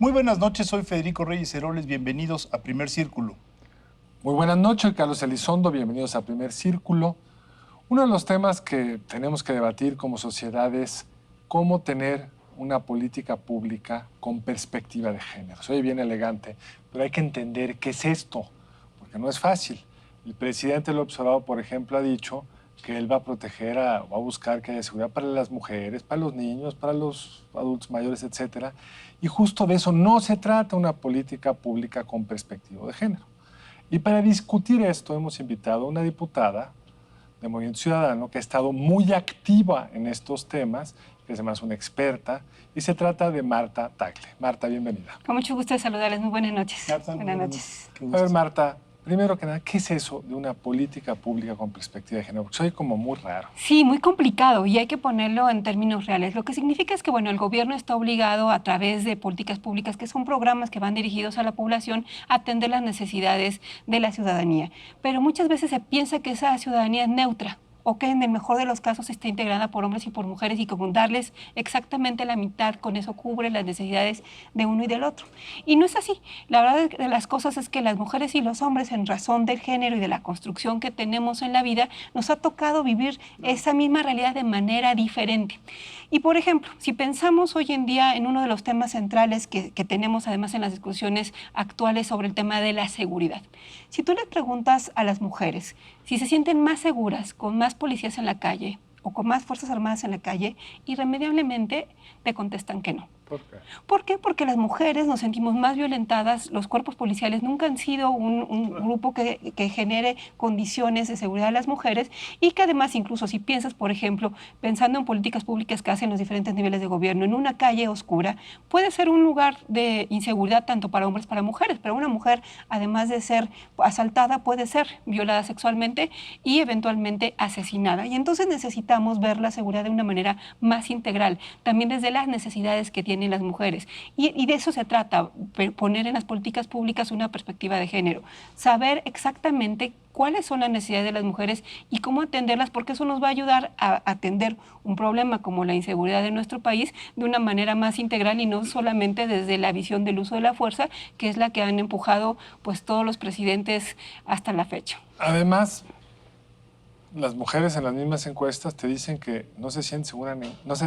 Muy buenas noches, soy Federico Reyes Heroles, bienvenidos a Primer Círculo. Muy buenas noches, Carlos Elizondo, bienvenidos a Primer Círculo. Uno de los temas que tenemos que debatir como sociedad es cómo tener una política pública con perspectiva de género. Soy bien elegante, pero hay que entender qué es esto, porque no es fácil. El presidente López Obrador, por ejemplo, ha dicho que él va a proteger, va a buscar que haya seguridad para las mujeres, para los niños, para los adultos mayores, etc. Y justo de eso no se trata una política pública con perspectiva de género. Y para discutir esto hemos invitado a una diputada de Movimiento Ciudadano que ha estado muy activa en estos temas, que es además una experta, y se trata de Marta Tagle. Marta, bienvenida. Con mucho gusto de saludarles. Muy buenas noches. Marta, buenas noches. A ver, Marta, primero que nada, ¿qué es eso de una política pública con perspectiva de género? Porque soy como muy raro. Sí, muy complicado y hay que ponerlo en términos reales. Lo que significa es que, bueno, el gobierno está obligado a través de políticas públicas, que son programas que van dirigidos a la población, a atender las necesidades de la ciudadanía. Pero muchas veces se piensa que esa ciudadanía es neutra, o que en el mejor de los casos está integrada por hombres y por mujeres y con darles exactamente la mitad, con eso cubre las necesidades de uno y del otro. Y no es así. La verdad de las cosas es que las mujeres y los hombres, en razón del género y de la construcción que tenemos en la vida, nos ha tocado vivir esa misma realidad de manera diferente. Y, por ejemplo, si pensamos hoy en día en uno de los temas centrales que tenemos además en las discusiones actuales sobre el tema de la seguridad. Si tú le preguntas a las mujeres si se sienten más seguras con más policías en la calle o con más fuerzas armadas en la calle, irremediablemente te contestan que no. ¿Por qué? ¿Por qué? Porque las mujeres nos sentimos más violentadas, los cuerpos policiales nunca han sido un grupo que genere condiciones de seguridad a las mujeres y que además, incluso si piensas, por ejemplo, pensando en políticas públicas que hacen los diferentes niveles de gobierno, en una calle oscura, puede ser un lugar de inseguridad tanto para hombres como para mujeres, pero una mujer, además de ser asaltada, puede ser violada sexualmente y eventualmente asesinada. Y entonces necesitamos ver la seguridad de una manera más integral, también desde las necesidades que tienen las mujeres. Y de eso se trata, poner en las políticas públicas una perspectiva de género, saber exactamente cuáles son las necesidades de las mujeres y cómo atenderlas, porque eso nos va a ayudar a atender un problema como la inseguridad de nuestro país de una manera más integral y no solamente desde la visión del uso de la fuerza, que es la que han empujado pues todos los presidentes hasta la fecha. Además, las mujeres en las mismas encuestas te dicen que no se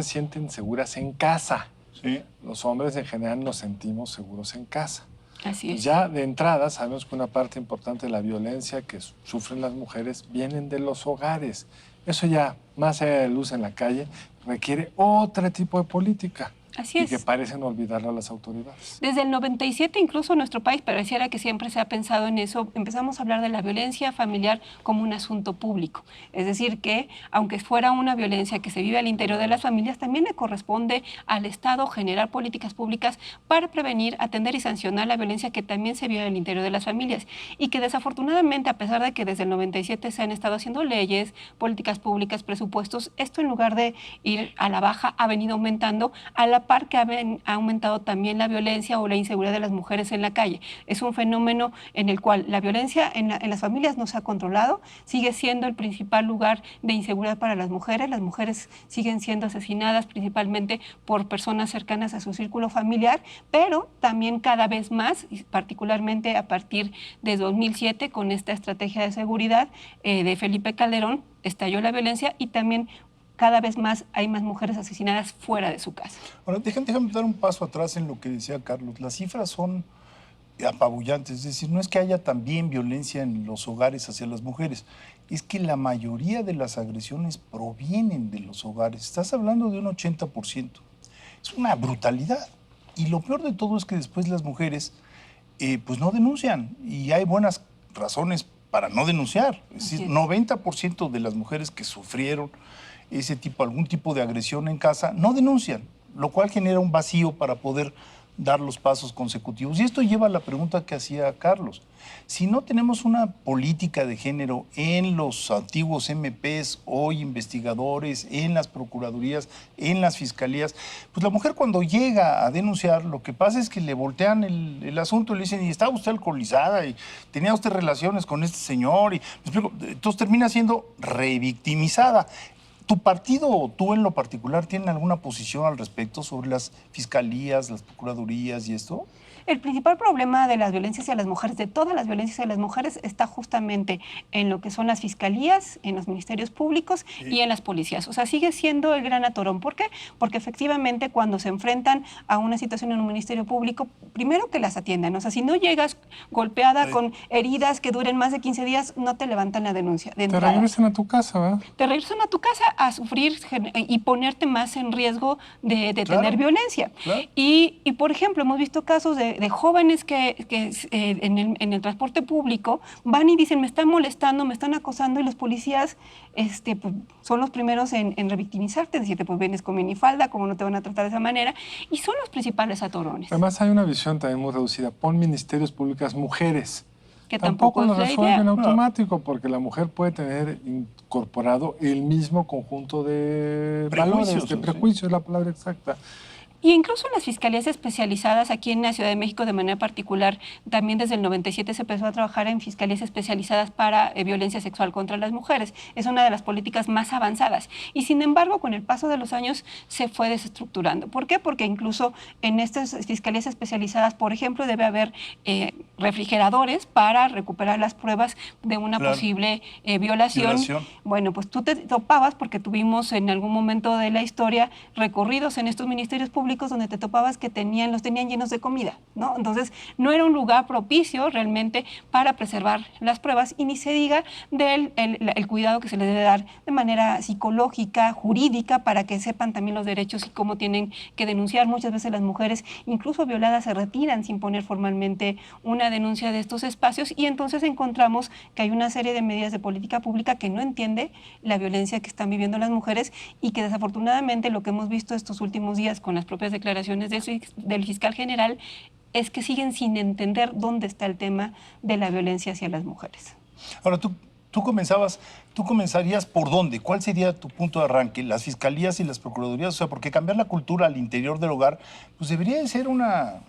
sienten seguras en casa. Sí. Los hombres en general nos sentimos seguros en casa. Así es. Ya de entrada sabemos que una parte importante de la violencia que sufren las mujeres vienen de los hogares. Eso ya, más allá de luz en la calle, requiere otro tipo de política. Así y es. que parecen olvidarlo a las autoridades. Desde el 97, incluso en nuestro país, pareciera que siempre se ha pensado en eso, empezamos a hablar de la violencia familiar como un asunto público. Es decir, que aunque fuera una violencia que se vive al interior de las familias, también le corresponde al Estado generar políticas públicas para prevenir, atender y sancionar la violencia que también se vive al interior de las familias. Y que desafortunadamente, a pesar de que desde el 97 se han estado haciendo leyes, políticas públicas, presupuestos, esto en lugar de ir a la baja ha venido aumentando a la par que ha aumentado también la violencia o la inseguridad de las mujeres en la calle. Es un fenómeno en el cual la violencia en las familias no se ha controlado, sigue siendo el principal lugar de inseguridad para las mujeres siguen siendo asesinadas principalmente por personas cercanas a su círculo familiar, pero también cada vez más, particularmente a partir de 2007, con esta estrategia de seguridad de Felipe Calderón, estalló la violencia y también cada vez más hay más mujeres asesinadas fuera de su casa. Ahora, déjame dar un paso atrás en lo que decía Carlos. Las cifras son apabullantes, es decir, no es que haya también violencia en los hogares hacia las mujeres, es que la mayoría de las agresiones provienen de los hogares. Estás hablando de un 80%. Es una brutalidad. Y lo peor de todo es que después las mujeres pues no denuncian y hay buenas razones para no denunciar. Es decir, 90% de las mujeres que sufrieron algún tipo de agresión en casa, no denuncian, lo cual genera un vacío para poder dar los pasos consecutivos. Y esto lleva a la pregunta que hacía Carlos. Si no tenemos una política de género en los antiguos MPs, hoy investigadores, en las procuradurías, en las fiscalías, pues la mujer cuando llega a denunciar, lo que pasa es que le voltean el asunto y le dicen, y estaba usted alcoholizada, y tenía usted relaciones con este señor, y entonces termina siendo revictimizada. ¿Tu partido o tú en lo particular tienen alguna posición al respecto sobre las fiscalías, las procuradurías y esto? El principal problema de las violencias hacia las mujeres, de todas las violencias hacia las mujeres, está justamente en lo que son las fiscalías, en los ministerios públicos y en las policías. O sea, sigue siendo el gran atorón. ¿Por qué? Porque efectivamente cuando se enfrentan a una situación en un ministerio público, primero que las atiendan. O sea, si no llegas golpeada con heridas que duren más de 15 días, no te levantan la denuncia. De Te regresan a tu casa, ¿verdad? te regresan a tu casa a sufrir y ponerte más en riesgo de Claro, tener violencia. claro. Y, por ejemplo, hemos visto casos de jóvenes que en el transporte público van y dicen, me están molestando, me están acosando, y los policías pues, son los primeros en revictimizarte, decirte, pues vienes con minifalda, como no te van a tratar de esa manera, y son los principales atorones. Además hay una visión también muy reducida. Pon ministerios públicos mujeres. Que Tampoco lo es la resuelven idea. automático, porque la mujer puede tener incorporado el mismo conjunto de valores, de Sí. prejuicios, es la palabra exacta. Y incluso en las fiscalías especializadas, aquí en la Ciudad de México de manera particular, también desde el 97 se empezó a trabajar en fiscalías especializadas para violencia sexual contra las mujeres. Es una de las políticas más avanzadas. Y sin embargo, con el paso de los años se fue desestructurando. ¿Por qué? Porque incluso en estas fiscalías especializadas, por ejemplo, debe haber refrigeradores para recuperar las pruebas de una posible violación. Bueno, pues tú te topabas, porque tuvimos en algún momento de la historia recorridos en estos ministerios públicos donde te topabas que los tenían llenos de comida, ¿no? Entonces, no era un lugar propicio realmente para preservar las pruebas, y ni se diga del el cuidado que se les debe dar de manera psicológica, jurídica, para que sepan también los derechos y cómo tienen que denunciar. Muchas veces las mujeres, incluso violadas, se retiran sin poner formalmente una denuncia de estos espacios, y entonces encontramos que hay una serie de medidas de política pública que no entiende la violencia que están viviendo las mujeres, y que desafortunadamente lo que hemos visto estos últimos días con las propias declaraciones del fiscal general es que siguen sin entender dónde está el tema de la violencia hacia las mujeres. Ahora, tú comenzarías por dónde? ¿Cuál sería tu punto de arranque? ¿Las fiscalías y las procuradurías? O sea, porque cambiar la cultura al interior del hogar, pues debería de ser una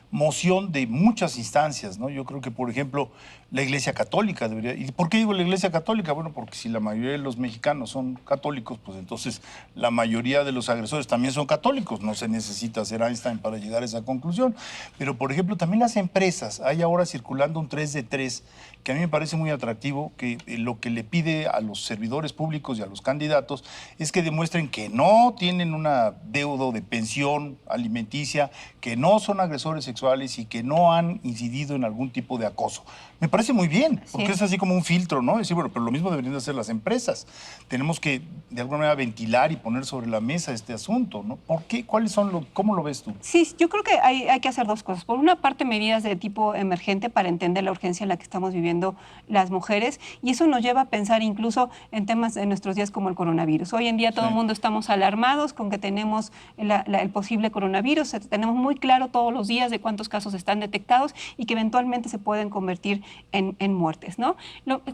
moción de muchas instancias, ¿no? Yo creo que, por ejemplo, la Iglesia Católica debería... ¿Y por qué digo la Iglesia Católica? Bueno, porque si la mayoría de los mexicanos son católicos, pues entonces la mayoría de los agresores también son católicos. No se necesita ser Einstein para llegar a esa conclusión. Pero, por ejemplo, también las empresas. Hay ahora circulando un 3 de 3, que a mí me parece muy atractivo, que lo que le pide a los servidores públicos y a los candidatos es que demuestren que no tienen una deuda de pensión alimenticia, que no son agresores sexuales y que no han incidido en algún tipo de acoso. Me parece muy bien, porque es así como un filtro, ¿no? Es decir, bueno, pero lo mismo deberían de hacer las empresas. Tenemos que, de alguna manera, ventilar y poner sobre la mesa este asunto, ¿no? ¿Por qué? ¿Cómo lo ves tú? Sí, yo creo que hay que hacer dos cosas. Por una parte, medidas de tipo emergente para entender la urgencia en la que estamos viviendo las mujeres, y eso nos lleva a pensar incluso en temas de nuestros días como el coronavirus. Hoy en día todo el mundo estamos alarmados con que tenemos el posible coronavirus. Tenemos muy claro todos los días de cuántos casos están detectados y que eventualmente se pueden convertir en muertes, ¿no?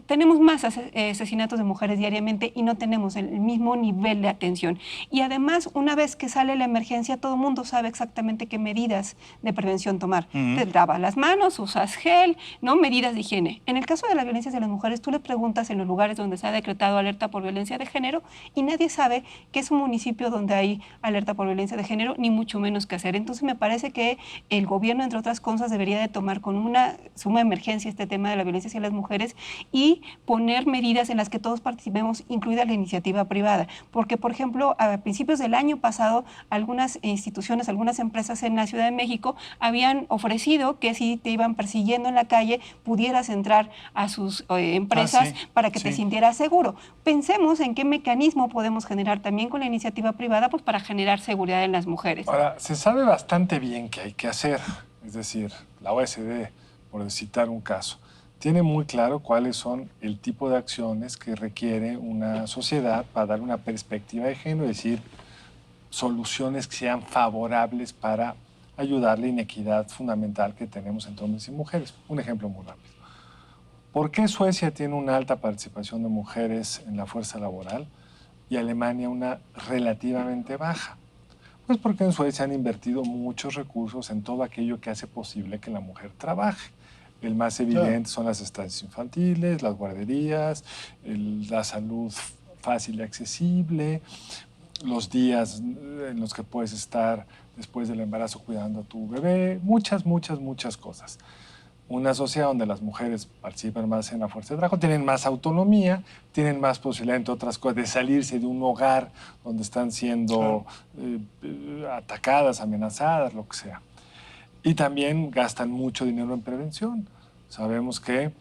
Tenemos más asesinatos de mujeres diariamente y no tenemos el mismo nivel de atención. Y además, una vez que sale la emergencia, todo el mundo sabe exactamente qué medidas de prevención tomar. Te lavas las manos, usas gel, ¿no? Medidas de higiene. En el caso de la violencia hacia las mujeres, tú le preguntas en los lugares donde se ha decretado alerta por violencia de género y nadie sabe que es un municipio donde hay alerta por violencia de género, ni mucho menos qué hacer. Entonces, me parece que el gobierno, entre otras cosas, debería de tomar con una suma emergencia este tema de la violencia hacia las mujeres y poner medidas en las que todos participemos, incluida la iniciativa privada. Porque, por ejemplo, a principios del año pasado, algunas instituciones, algunas empresas en la Ciudad de México habían ofrecido que si te iban persiguiendo en la calle, pudieras entrar a sus empresas para que te sintieras seguro. Pensemos en qué mecanismo podemos generar también con la iniciativa privada, pues para generar seguridad en las mujeres. Ahora, se sabe bastante bien qué hay que hacer. Es decir, la OSD, por citar un caso, tiene muy claro cuáles son el tipo de acciones que requiere una sociedad para dar una perspectiva de género, es decir, soluciones que sean favorables para ayudar la inequidad fundamental que tenemos entre hombres y mujeres. Un ejemplo muy rápido. ¿Por qué Suecia tiene una alta participación de mujeres en la fuerza laboral y Alemania una relativamente baja? Pues porque en Suecia han invertido muchos recursos en todo aquello que hace posible que la mujer trabaje. El más evidente son las estancias infantiles, las guarderías, la salud fácil y accesible, los días en los que puedes estar después del embarazo cuidando a tu bebé, muchas cosas. Una sociedad donde las mujeres participan más en la fuerza de trabajo, tienen más autonomía, tienen más posibilidad, entre otras cosas, de salirse de un hogar donde están siendo atacadas, amenazadas, lo que sea. Y también gastan mucho dinero en prevención. Sabemos que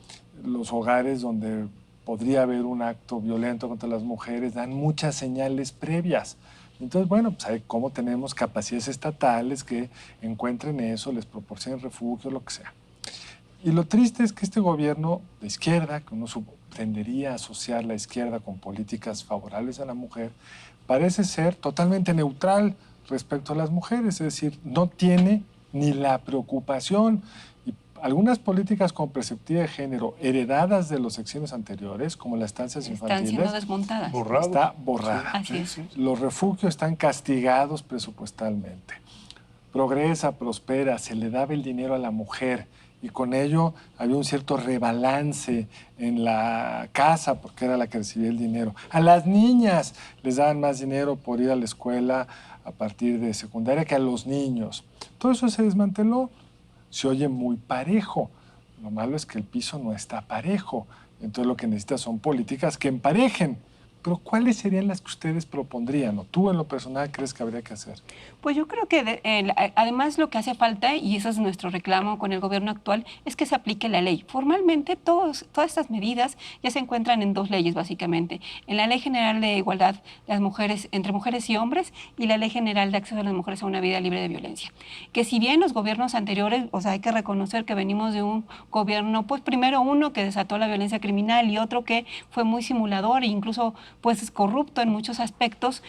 los hogares donde podría haber un acto violento contra las mujeres dan muchas señales previas. Entonces, bueno, pues hay cómo tenemos capacidades estatales que encuentren eso, les proporcionen refugio, lo que sea. Y lo triste es que este gobierno de izquierda, que uno tendería a asociar la izquierda con políticas favorables a la mujer, parece ser totalmente neutral respecto a las mujeres, es decir, no tiene ni la preocupación. Y algunas políticas con perspectiva de género heredadas de los sexenios anteriores, como las estancias infantiles, están siendo desmontadas. Está borrada. Así es. Los refugios están castigados presupuestalmente. Progresa, prospera, se le daba el dinero a la mujer y con ello había un cierto rebalance en la casa porque era la que recibía el dinero. A las niñas les daban más dinero por ir a la escuela a partir de secundaria que a los niños. Todo eso se desmanteló. Se oye muy parejo. Lo malo es que el piso no está parejo. Entonces lo que necesitas son políticas que emparejen. Pero ¿cuáles serían las que ustedes propondrían o tú en lo personal crees que habría que hacer? Pues yo creo que además lo que hace falta, y ese es nuestro reclamo con el gobierno actual, es que se aplique la ley. Formalmente todas estas medidas ya se encuentran en 2 leyes básicamente. En la Ley General de Igualdad de las Mujeres entre mujeres y hombres y la Ley General de Acceso de las Mujeres a una Vida Libre de Violencia. Que si bien los gobiernos anteriores, o sea, hay que reconocer que venimos de un gobierno, pues primero uno que desató la violencia criminal y otro que fue muy simulador e incluso pues es corrupto en muchos aspectos,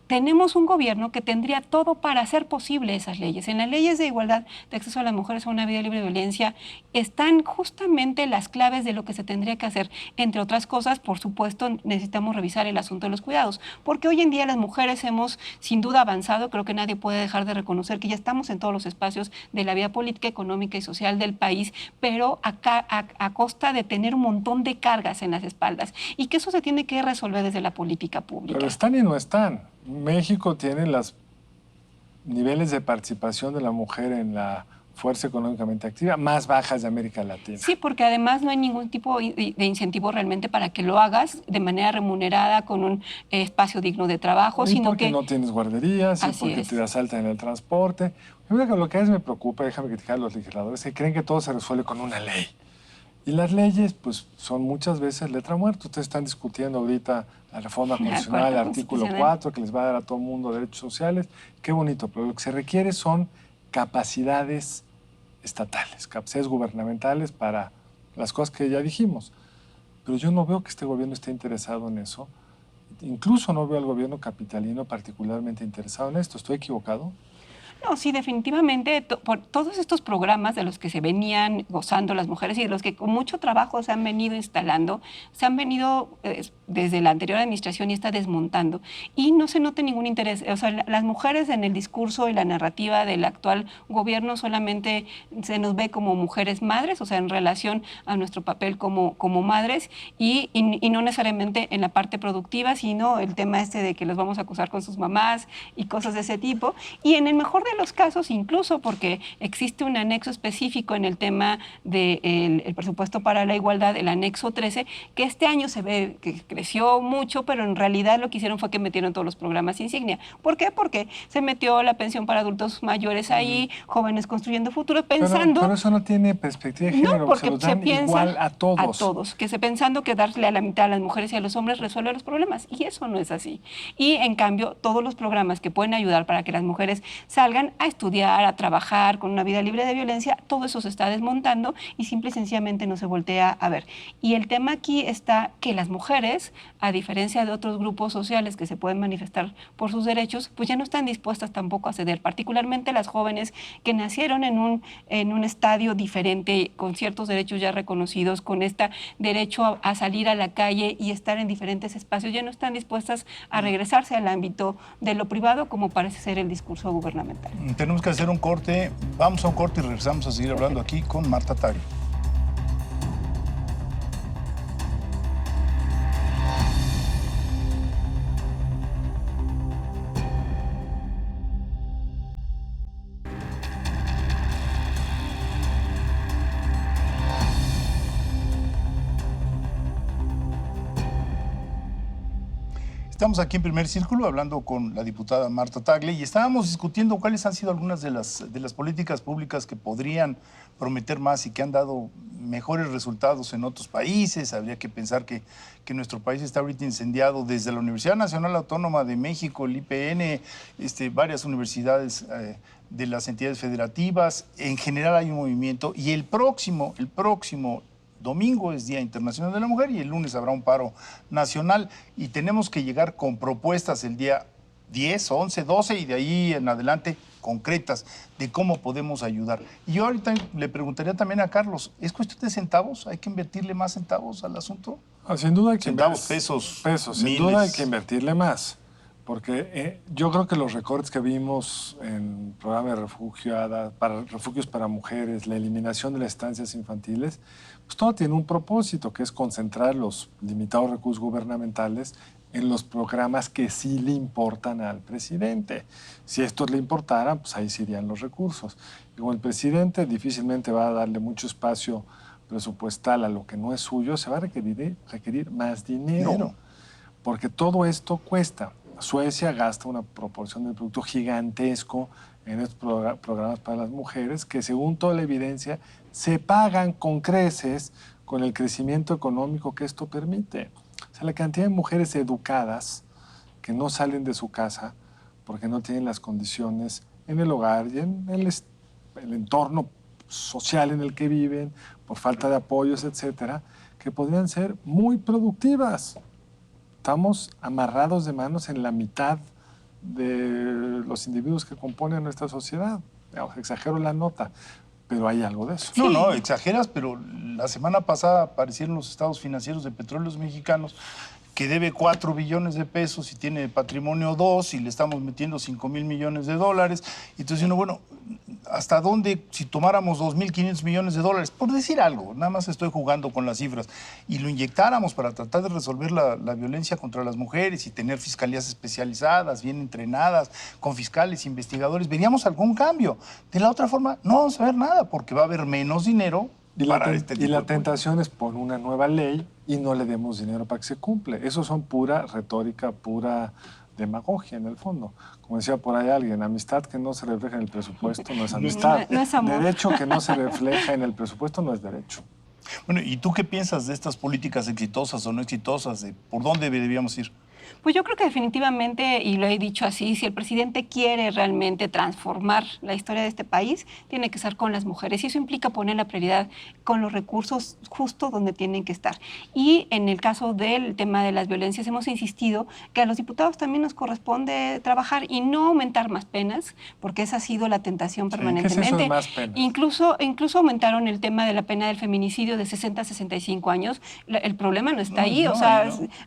tenemos un gobierno que tendría todo para hacer posible esas leyes. En las leyes de igualdad de acceso a las mujeres a una vida libre de violencia están justamente las claves de lo que se tendría que hacer. Entre otras cosas, por supuesto, necesitamos revisar el asunto de los cuidados, porque hoy en día las mujeres hemos sin duda avanzado. Creo que nadie puede dejar de reconocer que ya estamos en todos los espacios de la vida política, económica y social del país, pero a costa de tener un montón de cargas en las espaldas y que eso se tiene que resolver desde la política pública. Pero están y no están. México tiene los niveles de participación de la mujer en la fuerza económicamente activa más bajas de América Latina. Sí, porque además no hay ningún tipo de incentivo realmente para que lo hagas de manera remunerada con un espacio digno de trabajo, Y sino porque que no tienes guarderías, y Así porque es. te asaltan en el transporte. Lo que a veces me preocupa, déjame criticar a los legisladores, que creen que todo se resuelve con una ley. Y las leyes, pues, son muchas veces letra muerta. Ustedes están discutiendo ahorita la reforma constitucional, el artículo 4, que les va a dar a todo el mundo derechos sociales. Qué bonito, pero lo que se requiere son capacidades estatales, capacidades gubernamentales para las cosas que ya dijimos. Pero yo no veo que este gobierno esté interesado en eso. Incluso no veo al gobierno capitalino particularmente interesado en esto. ¿Estoy equivocado? No, sí, definitivamente, por todos estos programas de los que se venían gozando las mujeres y de los que con mucho trabajo se han venido instalando, se han venido desde la anterior administración y está desmontando. Y no se nota ningún interés. O sea, las mujeres en el discurso y la narrativa del actual gobierno solamente se nos ve como mujeres madres, o sea, en relación a nuestro papel como madres y no necesariamente en la parte productiva, sino el tema de que los vamos a acusar con sus mamás y cosas de ese tipo. Y en el mejor de los casos, incluso porque existe un anexo específico en el tema del presupuesto para la igualdad, el anexo 13, que este año se ve que creció mucho, pero en realidad lo que hicieron fue que metieron todos los programas insignia. ¿Por qué? Porque se metió la pensión para adultos mayores ahí, jóvenes construyendo futuro, pensando... Pero eso no tiene perspectiva de género, No, porque se los dan piensa igual a todos. A todos, pensando que darle a la mitad a las mujeres y a los hombres resuelve los problemas, y eso no es así. Y en cambio, todos los programas que pueden ayudar para que las mujeres salgan a estudiar, a trabajar con una vida libre de violencia, todo eso se está desmontando y simple y sencillamente no se voltea a ver. Y el tema aquí está que las mujeres, a diferencia de otros grupos sociales que se pueden manifestar por sus derechos, pues ya no están dispuestas tampoco a ceder, particularmente las jóvenes que nacieron en un estadio diferente, con ciertos derechos ya reconocidos, con este derecho a salir a la calle y estar en diferentes espacios, ya no están dispuestas a regresarse al ámbito de lo privado como parece ser el discurso gubernamental. Tenemos que hacer un corte, vamos a un corte y regresamos a seguir hablando aquí con Marta Tagle. Estamos aquí en Primer Círculo hablando con la diputada Marta Tagle y estábamos discutiendo cuáles han sido algunas de las políticas públicas que podrían prometer más y que han dado mejores resultados en otros países. Habría que pensar que nuestro país está ahorita incendiado desde la Universidad Nacional Autónoma de México, el IPN, varias universidades de las entidades federativas. En general hay un movimiento y el próximo domingo es Día Internacional de la Mujer y el lunes habrá un paro nacional y tenemos que llegar con propuestas el día 10, 11, 12 y de ahí en adelante concretas de cómo podemos ayudar. Y yo ahorita le preguntaría también a Carlos, ¿es cuestión de centavos? ¿Hay que invertirle más centavos al asunto? Sin duda hay que centavos, pesos, sin miles. duda hay que invertirle más. Porque yo creo que los recortes que vimos en el programa de refugios para mujeres, la eliminación de las estancias infantiles, pues todo tiene un propósito, que es concentrar los limitados recursos gubernamentales en los programas que sí le importan al presidente. Si estos le importaran, pues ahí sí irían los recursos. Y como el presidente difícilmente va a darle mucho espacio presupuestal a lo que no es suyo, se va a requerir más dinero. Porque todo esto cuesta. Suecia gasta una proporción del producto gigantesco en estos programas para las mujeres que, según toda la evidencia, se pagan con creces con el crecimiento económico que esto permite. O sea, la cantidad de mujeres educadas que no salen de su casa porque no tienen las condiciones en el hogar y en el entorno social en el que viven, por falta de apoyos, etcétera, que podrían ser muy productivas. Estamos amarrados de manos en la mitad de los individuos que componen nuestra sociedad. Exagero la nota, pero hay algo de eso. No, exageras, pero la semana pasada aparecieron los estados financieros de Petróleos Mexicanos que debe 4 billones de pesos y tiene patrimonio 2 y le estamos metiendo 5,000 millones de dólares. Entonces, bueno, ¿hasta dónde si tomáramos 2,500 millones de dólares? Por decir algo, nada más estoy jugando con las cifras, y lo inyectáramos para tratar de resolver la violencia contra las mujeres y tener fiscalías especializadas, bien entrenadas, con fiscales, investigadores, veríamos algún cambio. De la otra forma, no vamos a ver nada porque va a haber menos dinero. Y la tentación es poner una nueva ley y no le demos dinero para que se cumple. Eso son pura retórica, pura demagogia en el fondo. Como decía por ahí alguien, amistad que no se refleja en el presupuesto no es amistad. No es amor. Derecho que no se refleja en el presupuesto no es derecho. Bueno, ¿y tú qué piensas de estas políticas exitosas o no exitosas? ¿De por dónde deberíamos ir? Pues yo creo que definitivamente, y lo he dicho así, si el presidente quiere realmente transformar la historia de este país, tiene que estar con las mujeres. Y eso implica poner la prioridad con los recursos justo donde tienen que estar. Y en el caso del tema de las violencias, hemos insistido que a los diputados también nos corresponde trabajar y no aumentar más penas, porque esa ha sido la tentación permanentemente. ¿Qué es eso de más penas? Incluso aumentaron el tema de la pena del feminicidio de 60 a 65 años. El problema no está ahí,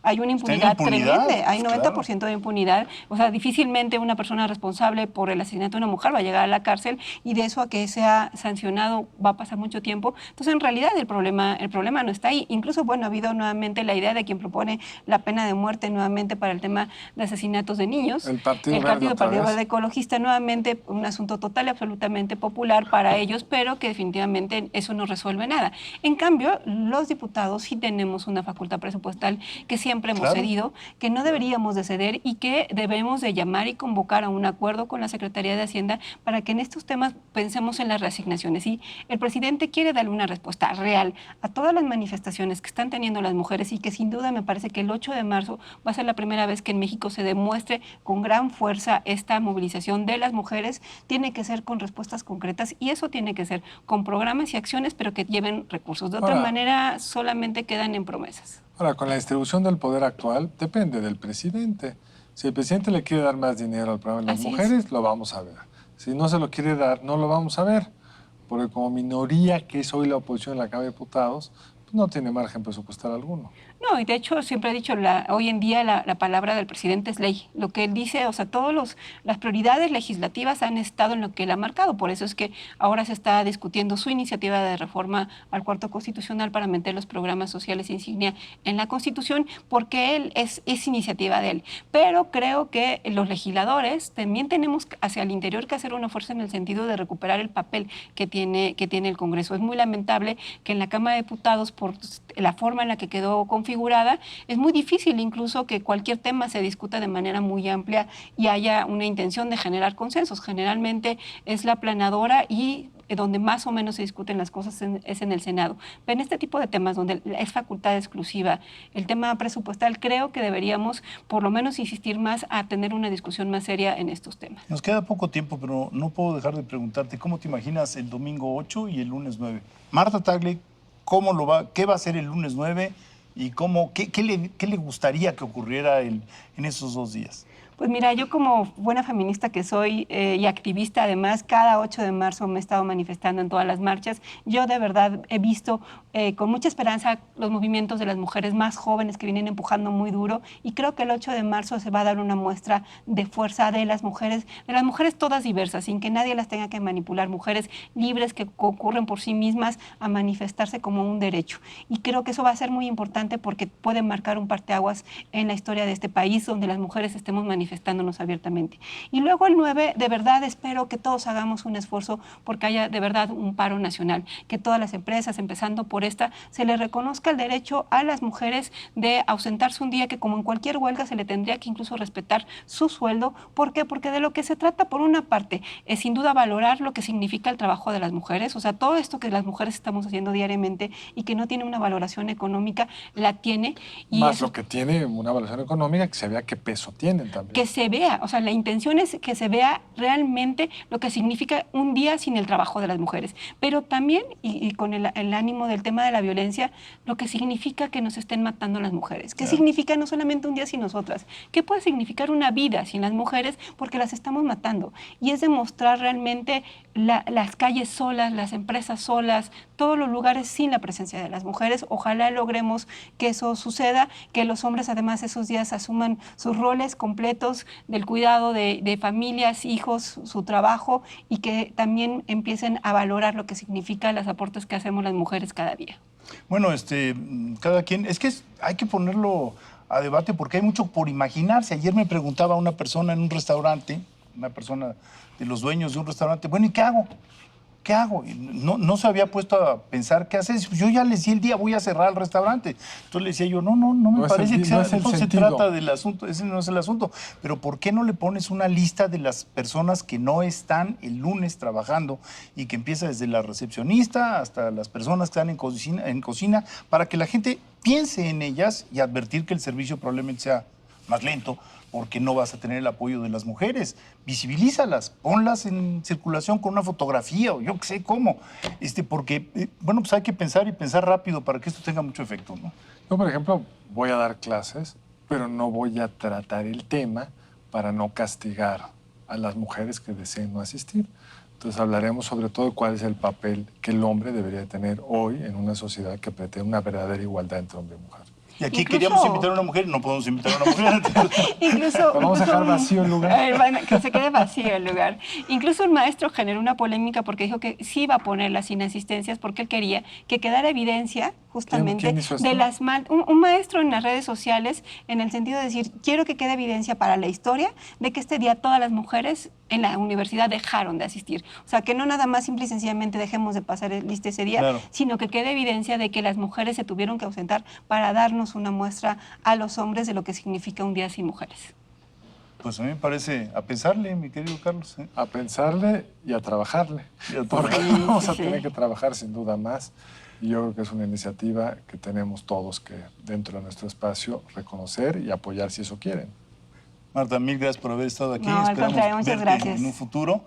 hay una impunidad tremenda. Hay 90% de impunidad. O sea, difícilmente una persona responsable por el asesinato de una mujer va a llegar a la cárcel y de eso a que sea sancionado va a pasar mucho tiempo. Entonces, en realidad, el problema no está ahí. Incluso, bueno, ha habido nuevamente la idea de quien propone la pena de muerte nuevamente para el tema de asesinatos de niños. El Partido Verde Ecologista, nuevamente un asunto total y absolutamente popular para ellos, pero que definitivamente eso no resuelve nada. En cambio, los diputados sí tenemos una facultad presupuestal que siempre hemos cedido, que no deberíamos de ceder y que debemos de llamar y convocar a un acuerdo con la Secretaría de Hacienda para que en estos temas pensemos en las reasignaciones. Y el presidente quiere darle una respuesta real a todas las manifestaciones que están teniendo las mujeres y que sin duda me parece que el 8 de marzo va a ser la primera vez que en México se demuestre con gran fuerza esta movilización de las mujeres. Tiene que ser con respuestas concretas y eso tiene que ser con programas y acciones, pero que lleven recursos. De otra manera, solamente quedan en promesas. Ahora, con la distribución del poder actual, depende del presidente. Si el presidente le quiere dar más dinero al programa de las mujeres, lo vamos a ver. Si no se lo quiere dar, no lo vamos a ver. Porque como minoría que es hoy la oposición en la Cámara de Diputados, pues no tiene margen presupuestal alguno. No, y de hecho siempre he dicho, hoy en día la palabra del presidente es ley. Lo que él dice, o sea, las prioridades legislativas han estado en lo que él ha marcado. Por eso es que ahora se está discutiendo su iniciativa de reforma al Cuarto Constitucional para meter los programas sociales insignia en la Constitución, porque él es iniciativa de él. Pero creo que los legisladores también tenemos hacia el interior que hacer una fuerza en el sentido de recuperar el papel que tiene el Congreso. Es muy lamentable que en la Cámara de Diputados, por la forma en la que quedó conformada, configurada, es muy difícil incluso que cualquier tema se discuta de manera muy amplia y haya una intención de generar consensos. Generalmente es la planadora y donde más o menos se discuten las cosas es en el Senado. Pero en este tipo de temas donde es facultad exclusiva, el tema presupuestal, creo que deberíamos por lo menos insistir más a tener una discusión más seria en estos temas. Nos queda poco tiempo, pero no puedo dejar de preguntarte, ¿cómo te imaginas el domingo 8 y el lunes 9? Marta Tagle, ¿qué va a hacer el lunes 9 y qué le gustaría que ocurriera en esos 2 días? Pues mira, yo como buena feminista que soy y activista además, cada 8 de marzo me he estado manifestando en todas las marchas. Yo de verdad he visto con mucha esperanza los movimientos de las mujeres más jóvenes que vienen empujando muy duro y creo que el 8 de marzo se va a dar una muestra de fuerza de las mujeres todas diversas, sin que nadie las tenga que manipular, mujeres libres que concurren por sí mismas a manifestarse como un derecho. Y creo que eso va a ser muy importante porque puede marcar un parteaguas en la historia de este país donde las mujeres estemos manifestándonos abiertamente. Y luego el 9, de verdad espero que todos hagamos un esfuerzo porque haya de verdad un paro nacional, que todas las empresas, empezando por esta, se le reconozca el derecho a las mujeres de ausentarse un día, que como en cualquier huelga se le tendría que incluso respetar su sueldo. ¿Por qué? Porque de lo que se trata, por una parte, es sin duda valorar lo que significa el trabajo de las mujeres, o sea, todo esto que las mujeres estamos haciendo diariamente y que no tiene una valoración económica, la tiene. Y más eso, lo que tiene una valoración económica, que se vea qué peso tienen también. que se vea, o sea, la intención es que se vea realmente lo que significa un día sin el trabajo de las mujeres, pero también, y con el ánimo del tema de la violencia, lo que significa que nos estén matando las mujeres, qué significa no solamente un día sin nosotras, qué puede significar una vida sin las mujeres porque las estamos matando, y es demostrar realmente las calles solas, las empresas solas, todos los lugares sin la presencia de las mujeres. Ojalá logremos que eso suceda, que los hombres además esos días asuman sus roles completos del cuidado de familias, hijos, su trabajo, y que también empiecen a valorar lo que significa los aportes que hacemos las mujeres cada día. Bueno, cada quien, hay que ponerlo a debate porque hay mucho por imaginarse. Ayer me preguntaba una persona en un restaurante, una persona de los dueños de un restaurante, bueno, ¿y qué hago? ¿Qué hago? Y no se había puesto a pensar qué hacer. Yo ya les di el día, voy a cerrar el restaurante. Entonces le decía yo, no me parece que sea, no se trata del asunto, ese no es el asunto. Pero ¿por qué no le pones una lista de las personas que no están el lunes trabajando y que empieza desde la recepcionista hasta las personas que están en cocina, para que la gente piense en ellas y advertir que el servicio probablemente sea más lento, porque no vas a tener el apoyo de las mujeres? Visibilízalas, ponlas en circulación con una fotografía o yo qué sé cómo. Porque, bueno, pues hay que pensar y pensar rápido para que esto tenga mucho efecto, ¿no? Yo, por ejemplo, voy a dar clases, pero no voy a tratar el tema para no castigar a las mujeres que deseen no asistir. Entonces hablaremos sobre todo de cuál es el papel que el hombre debería tener hoy en una sociedad que pretende una verdadera igualdad entre hombre y mujer. Y aquí queríamos invitar a una mujer, no podemos invitar a una mujer. Vamos a dejar vacío el lugar. Bueno, que se quede vacío el lugar. Incluso un maestro generó una polémica porque dijo que sí iba a poner las inasistencias porque él quería que quedara evidencia justamente ¿Quién hizo esto? de las un maestro en las redes sociales, en el sentido de decir, quiero que quede evidencia para la historia de que este día todas las mujeres en la universidad dejaron de asistir. O sea, que no nada más simple y sencillamente dejemos de pasar lista ese día, claro, sino que quede evidencia de que las mujeres se tuvieron que ausentar para darnos una muestra a los hombres de lo que significa un día sin mujeres. Pues a mí me parece a pensarle, mi querido Carlos. A pensarle y a trabajarle. Porque vamos a tener que trabajar sin duda más. Y yo creo que es una iniciativa que tenemos todos que, dentro de nuestro espacio, reconocer y apoyar si eso quieren. Marta, mil gracias por haber estado aquí. No, esperamos muchas verte gracias. en un futuro.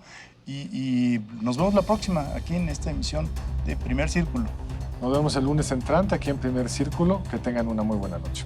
Y nos vemos la próxima aquí en esta emisión de Primer Círculo. Nos vemos el lunes entrante aquí en Primer Círculo. Que tengan una muy buena noche.